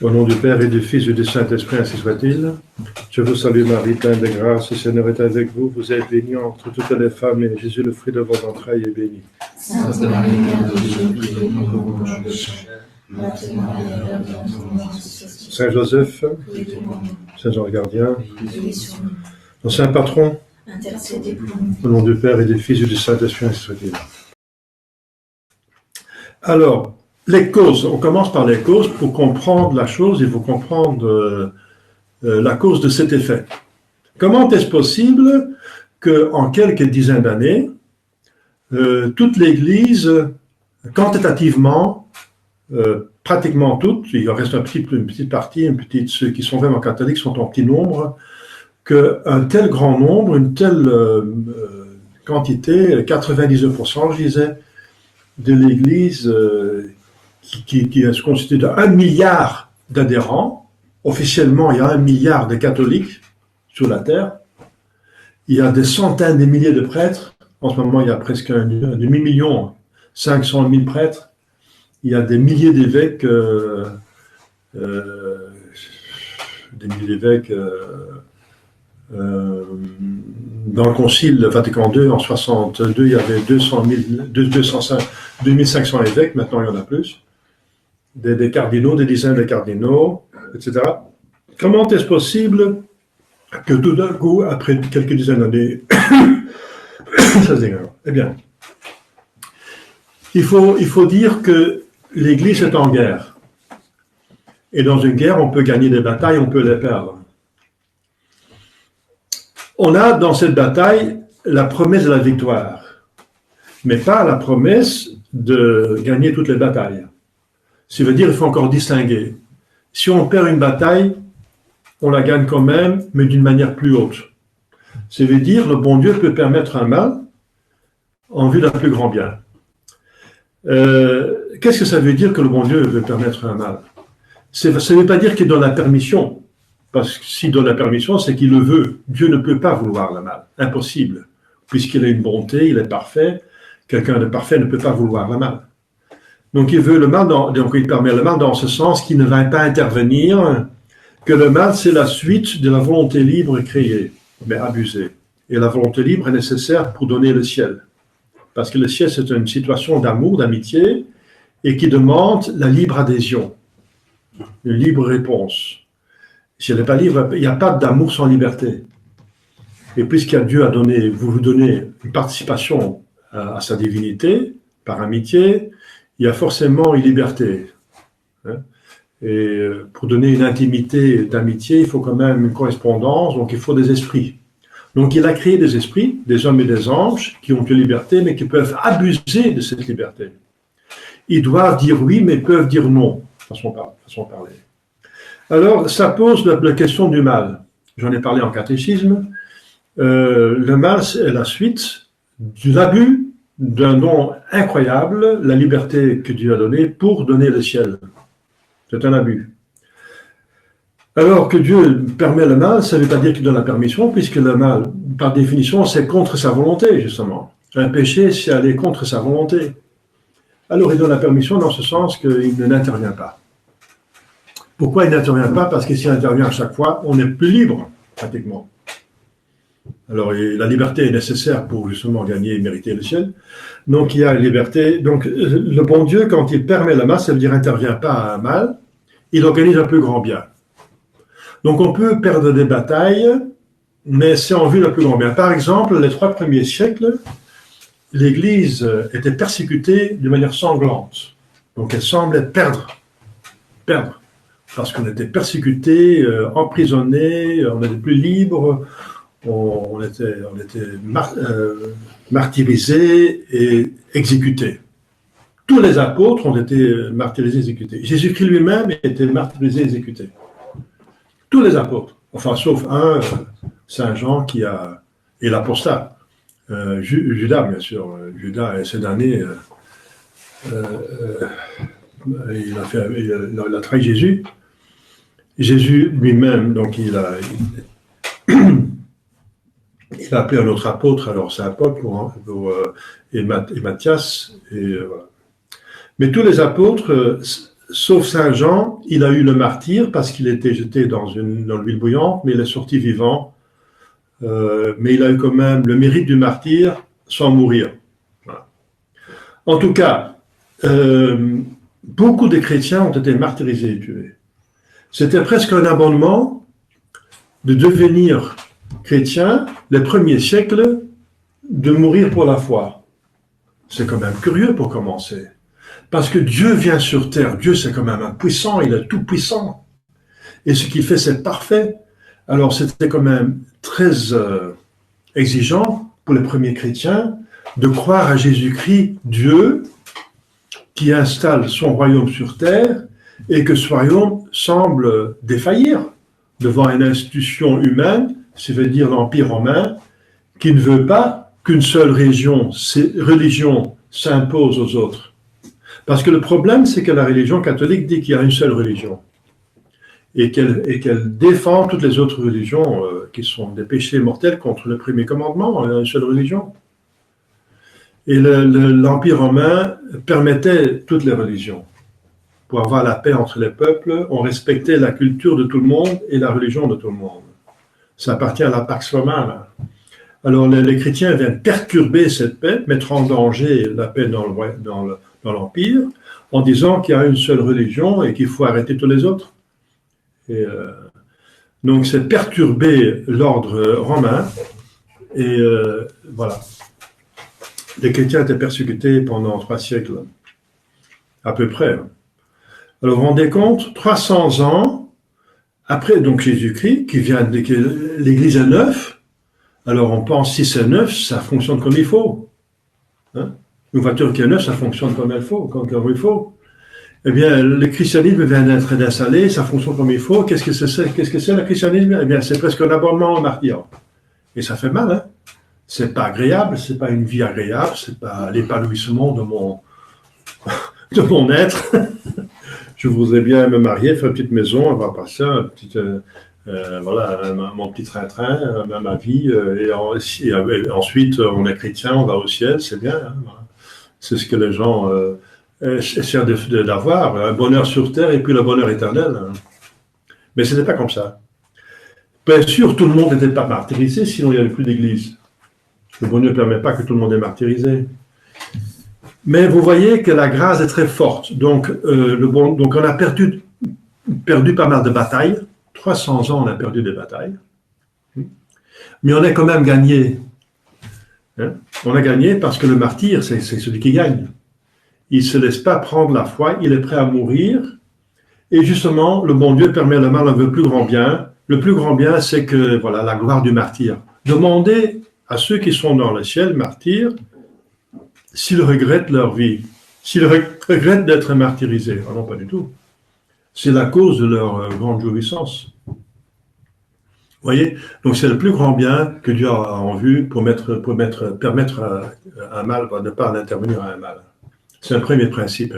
Au nom du Père et du Fils et du Saint-Esprit, ainsi soit-il. Je vous salue Marie, pleine de grâce, le Seigneur est avec vous. Vous êtes bénie entre toutes les femmes, et Jésus, le fruit de vos entrailles, est béni. Sainte Marie, Mère de Dieu, priez pour nous pécheurs, maintenant et à l'heure de notre mort. Saint Joseph, Saint Jean le Gardien, nos saints patrons, intercédez pour nous. au nom du Père et du Fils et du Saint-Esprit, ainsi soit-il. Alors, les causes. On commence par les causes. Pour comprendre la chose, il faut comprendre la cause de cet effet. Comment est-ce possible qu'en quelques dizaines d'années, toute l'Église, quantitativement, pratiquement toutes, il en reste une petite partie, ceux qui sont vraiment catholiques sont en petit nombre, qu'un tel grand nombre, une telle quantité, 99%, je disais, de l'Église qui se constitue de 1 milliard d'adhérents. Officiellement, il y a 1 milliard de catholiques sur la terre. Il y a des centaines de milliers de prêtres. En ce moment, il y a presque un demi-million, 500 000 prêtres. Il y a des milliers d'évêques, dans le Concile Vatican II, en 62, il y avait 2500 évêques, maintenant il y en a plus. Des cardinaux, des dizaines de cardinaux, etc. Comment est-ce possible que tout d'un coup, après quelques dizaines d'années, ça se dégrade? Eh bien, il faut dire que l'Église est en guerre. Et dans une guerre, on peut gagner des batailles, on peut les perdre. On a dans cette bataille la promesse de la victoire, mais pas la promesse de gagner toutes les batailles. Ça veut dire qu'il faut encore distinguer. Si on perd une bataille, on la gagne quand même, mais d'une manière plus haute. Ça veut dire que le bon Dieu peut permettre un mal en vue d'un plus grand bien. Qu'est-ce que ça veut dire que le bon Dieu veut permettre un mal? Ça ne veut pas dire qu'il donne la permission, parce que s'il donne la permission, c'est qu'il le veut. Dieu ne peut pas vouloir le mal, impossible, puisqu'il a une bonté, il est parfait. Quelqu'un de parfait ne peut pas vouloir le mal. Donc il veut le mal, donc il permet le mal dans ce sens qu'il ne va pas intervenir, que le mal c'est la suite de la volonté libre créée, mais abusée. Et la volonté libre est nécessaire pour donner le ciel. Parce que le ciel c'est une situation d'amour, d'amitié, et qui demande la libre adhésion, une libre réponse. Si elle n'est pas libre, il n'y a pas d'amour sans liberté. Et puisqu'il y a Dieu vous donnez une participation à sa divinité, par amitié, il y a forcément une liberté. Et pour donner une intimité d'amitié, il faut quand même une correspondance, donc il faut des esprits. Donc il a créé des esprits, des hommes et des anges, qui ont une liberté, mais qui peuvent abuser de cette liberté. Ils doivent dire oui, mais peuvent dire non, façon de parler. Alors, ça pose la question du mal. J'en ai parlé en catéchisme. Le mal, c'est la suite de l'abus d'un don incroyable, la liberté que Dieu a donnée pour donner le ciel. C'est un abus. Alors que Dieu permet le mal, ça ne veut pas dire qu'il donne la permission, puisque le mal, par définition, c'est contre sa volonté, justement. Un péché, c'est aller contre sa volonté. Alors il donne la permission dans ce sens qu'il n'intervient pas. Pourquoi il n'intervient pas? Parce que s'il intervient à chaque fois, on est plus libre, pratiquement. Alors, la liberté est nécessaire pour justement gagner et mériter le ciel. Donc, il y a une liberté. Donc, le bon Dieu, quand il permet le mal, ça veut dire qu'il n'intervient pas à un mal, il organise un plus grand bien. Donc, on peut perdre des batailles, mais c'est en vue d'un plus grand bien. Par exemple, les 3 premiers siècles, l'Église était persécutée de manière sanglante. Donc, elle semblait perdre. Parce qu'on était persécutés, emprisonnés, on n'était plus libres, on était martyrisés et exécutés. Tous les apôtres ont été martyrisés et exécutés. Jésus-Christ lui-même était martyrisé et exécuté. Tous les apôtres, enfin sauf un, Saint Jean et l'apostat, Judas bien sûr. Judas, ces derniers, il a trahi Jésus. Jésus lui-même, donc il a appelé un autre apôtre, alors c'est apôtre et Matthias, et voilà. Mais tous les apôtres sauf Saint Jean, il a eu le martyre parce qu'il était jeté dans l'huile bouillante, mais il est sorti vivant. Mais il a eu quand même le mérite du martyr sans mourir. Voilà. En tout cas, beaucoup de chrétiens ont été martyrisés et tués. C'était presque un abonnement de devenir chrétien les premiers siècles, de mourir pour la foi. C'est quand même curieux pour commencer. Parce que Dieu vient sur terre. Dieu, c'est quand même un puissant, il est tout puissant. Et ce qu'il fait, c'est parfait. Alors, c'était quand même très exigeant pour les premiers chrétiens de croire à Jésus-Christ, Dieu, qui installe son royaume sur terre et que ce royaume semble défaillir devant une institution humaine, c'est-à-dire l'Empire romain, qui ne veut pas qu'une seule religion s'impose aux autres. Parce que le problème, c'est que la religion catholique dit qu'il y a une seule religion et qu'elle défend toutes les autres religions qui sont des péchés mortels contre le premier commandement, une seule religion. Et l'Empire romain permettait toutes les religions. Pour avoir la paix entre les peuples, on respectait la culture de tout le monde et la religion de tout le monde. Ça appartient à la Pax Romana. Alors les chrétiens viennent perturber cette paix, mettre en danger la paix dans l'Empire, en disant qu'il y a une seule religion et qu'il faut arrêter tous les autres. Et, donc c'est perturber l'ordre romain. Et voilà. Les chrétiens étaient persécutés pendant 3 siècles, à peu près. Alors vous vous rendez compte, 300 ans après donc Jésus-Christ, l'Église est neuve. Alors on pense si c'est neuf, ça fonctionne comme il faut. Hein? Une voiture qui est neuve, ça fonctionne comme il faut. Eh bien, le christianisme vient d'être installé, ça fonctionne comme il faut. Qu'est-ce que c'est le christianisme? Eh bien, c'est presque un abonnement au martyr. Et ça fait mal, hein? C'est pas agréable, c'est pas une vie agréable, c'est pas l'épanouissement de mon être. Je voudrais bien me marier, faire une petite maison, avoir par ça, mon petit train-train, ma vie, et ensuite on est chrétien, on va au ciel, c'est bien. Hein, voilà. C'est ce que les gens essaient d'avoir, un bonheur sur terre et puis le bonheur éternel. Hein. Mais ce n'était pas comme ça. Bien sûr, tout le monde n'était pas martyrisé, sinon il n'y avait plus d'église. Le bonheur ne permet pas que tout le monde est martyrisé. Mais vous voyez que la grâce est très forte. Donc on a perdu pas mal de batailles. 300 ans, on a perdu des batailles. Mais on a quand même gagné. Hein? On a gagné parce que le martyr, c'est celui qui gagne. Il ne se laisse pas prendre la foi, il est prêt à mourir. Et justement, le bon Dieu permet le mal, on veut le plus grand bien. Le plus grand bien, c'est que, voilà, la gloire du martyr. Demandez à ceux qui sont dans le ciel, martyrs, s'ils regrettent leur vie, s'ils regrettent d'être martyrisés. Ah non, pas du tout. C'est la cause de leur grande jouissance. Vous voyez? Donc c'est le plus grand bien que Dieu a en vue pour permettre à un mal, de ne pas intervenir à un mal. C'est un premier principe.